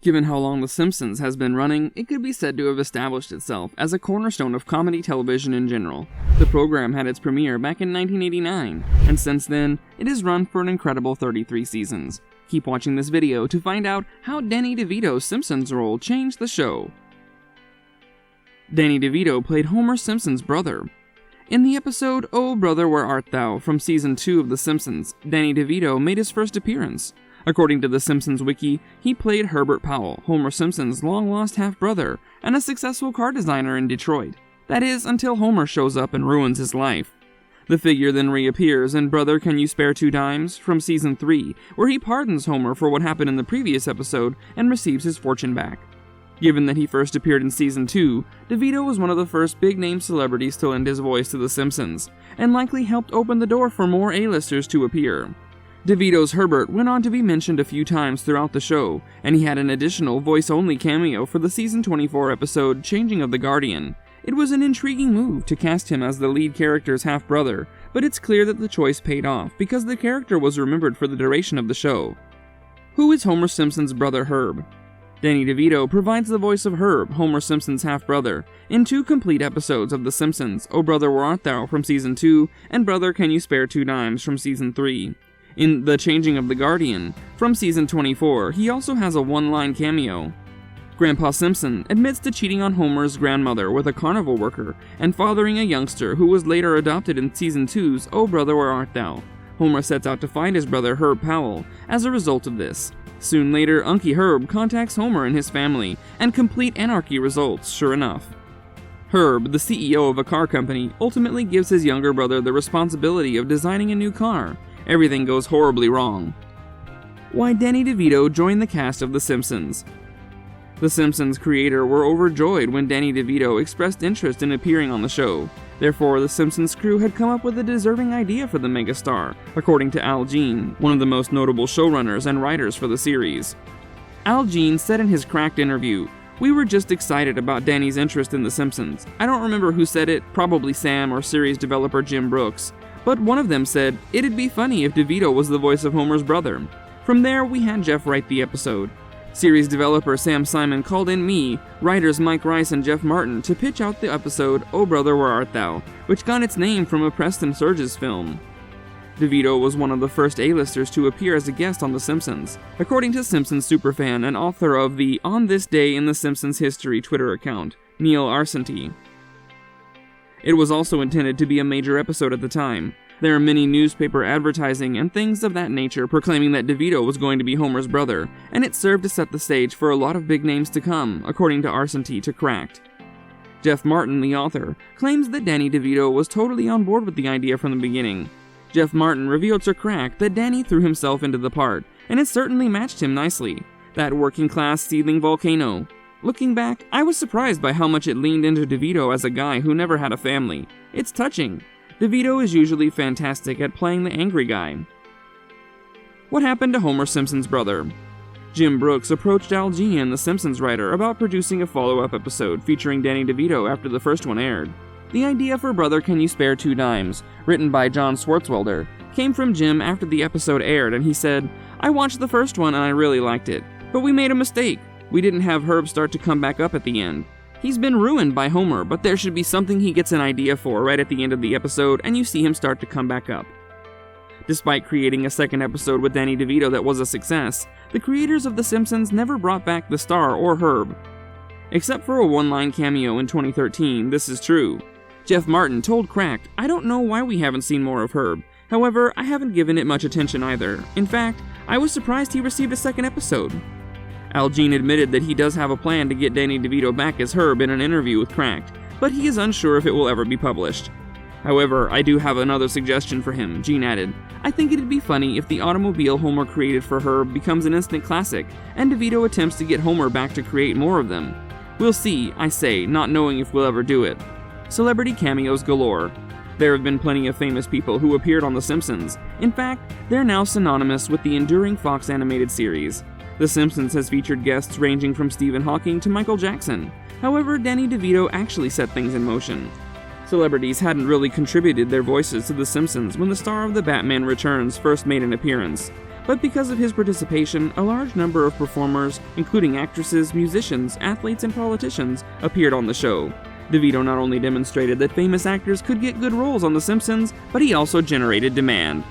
Given how long The Simpsons has been running, it could be said to have established itself as a cornerstone of comedy television in general. The program had its premiere back in 1989, and since then, it has run for an incredible 33 seasons. Keep watching this video to find out how Danny DeVito's Simpsons role changed the show. Danny DeVito played Homer Simpson's brother. In the episode "Oh Brother, Where Art Thou" from Season 2 of The Simpsons, Danny DeVito made his first appearance. According to the Simpsons wiki, he played Herbert Powell, Homer Simpson's long-lost half-brother, and a successful car designer in Detroit. That is, until Homer shows up and ruins his life. The figure then reappears in Brother, Can You Spare 2 Dimes? From Season 3, where he pardons Homer for what happened in the previous episode and receives his fortune back. Given that he first appeared in Season 2, DeVito was one of the first big-name celebrities to lend his voice to The Simpsons, and likely helped open the door for more A-listers to appear. DeVito's Herbert went on to be mentioned a few times throughout the show, and he had an additional voice-only cameo for the Season 24 episode Changing of the Guardian. It was an intriguing move to cast him as the lead character's half-brother, but it's clear that the choice paid off because the character was remembered for the duration of the show. Who is Homer Simpson's brother Herb? Danny DeVito provides the voice of Herb, Homer Simpson's half-brother, in 2 complete episodes of The Simpsons, Oh Brother, Where Art Thou? From Season 2, and Brother, Can You Spare 2 Dimes? From Season 3. In The Changing of the Guardian, from Season 24, he also has a one-line cameo. Grandpa Simpson admits to cheating on Homer's grandmother with a carnival worker and fathering a youngster who was later adopted in Season 2's Oh Brother, Where Art Thou? Homer sets out to find his brother Herb Powell as a result of this. Soon later, Unky Herb contacts Homer and his family, and complete anarchy results, sure enough. Herb, the CEO of a car company, ultimately gives his younger brother the responsibility of designing a new car. Everything goes horribly wrong. Why Danny DeVito joined the cast of The Simpsons. The Simpsons creator were overjoyed when Danny DeVito expressed interest in appearing on the show. Therefore, the Simpsons crew had come up with a deserving idea for the megastar, according to Al Jean, one of the most notable showrunners and writers for the series. Al Jean said in his Cracked interview, "We were just excited about Danny's interest in The Simpsons. I don't remember who said it, probably Sam or series developer Jim Brooks. But one of them said, it'd be funny if DeVito was the voice of Homer's brother. From there, we had Jeff write the episode. Series developer Sam Simon called in me, writers Mike Rice and Jeff Martin to pitch out the episode Oh Brother, Where Art Thou?, which got its name from a Preston Sturges film. DeVito was one of the first A-listers to appear as a guest on The Simpsons, according to Simpsons superfan and author of the On This Day in The Simpsons History Twitter account, Neil Arsenty. It was also intended to be a major episode at the time. There are many newspaper advertising and things of that nature proclaiming that DeVito was going to be Homer's brother, and it served to set the stage for a lot of big names to come, according to Arsenty to Cracked. Jeff Martin, the author, claims that Danny DeVito was totally on board with the idea from the beginning. Jeff Martin revealed to Cracked that Danny threw himself into the part, and it certainly matched him nicely. That working-class seething volcano. Looking back, I was surprised by how much it leaned into DeVito as a guy who never had a family. It's touching. DeVito is usually fantastic at playing the angry guy. What happened to Homer Simpson's brother? Jim Brooks approached Al Jean, the Simpsons writer, about producing a follow-up episode featuring Danny DeVito after the first one aired. The idea for Brother, Can You Spare 2 Dimes?, written by John Swartzwelder, came from Jim after the episode aired, and he said, "I watched the first one and I really liked it, but we made a mistake. We didn't have Herb start to come back up at the end. He's been ruined by Homer, but there should be something he gets an idea for right at the end of the episode and you see him start to come back up." Despite creating a second episode with Danny DeVito that was a success, the creators of The Simpsons never brought back the star or Herb. Except for a one-line cameo in 2013, this is true. Jeff Martin told Cracked, "I don't know why we haven't seen more of Herb. However, I haven't given it much attention either. In fact, I was surprised he received a second episode." Al Jean admitted that he does have a plan to get Danny DeVito back as Herb in an interview with Cracked, but he is unsure if it will ever be published. "However, I do have another suggestion for him," Jean added. "I think it'd be funny if the automobile Homer created for Herb becomes an instant classic, and DeVito attempts to get Homer back to create more of them. We'll see, I say, not knowing if we'll ever do it." Celebrity cameos galore. There have been plenty of famous people who appeared on The Simpsons. In fact, they're now synonymous with the enduring Fox animated series. The Simpsons has featured guests ranging from Stephen Hawking to Michael Jackson. However, Danny DeVito actually set things in motion. Celebrities hadn't really contributed their voices to The Simpsons when the star of the Batman Returns first made an appearance. but because of his participation, a large number of performers, including actresses, musicians, athletes, and politicians, appeared on the show. DeVito not only demonstrated that famous actors could get good roles on The Simpsons, but he also generated demand.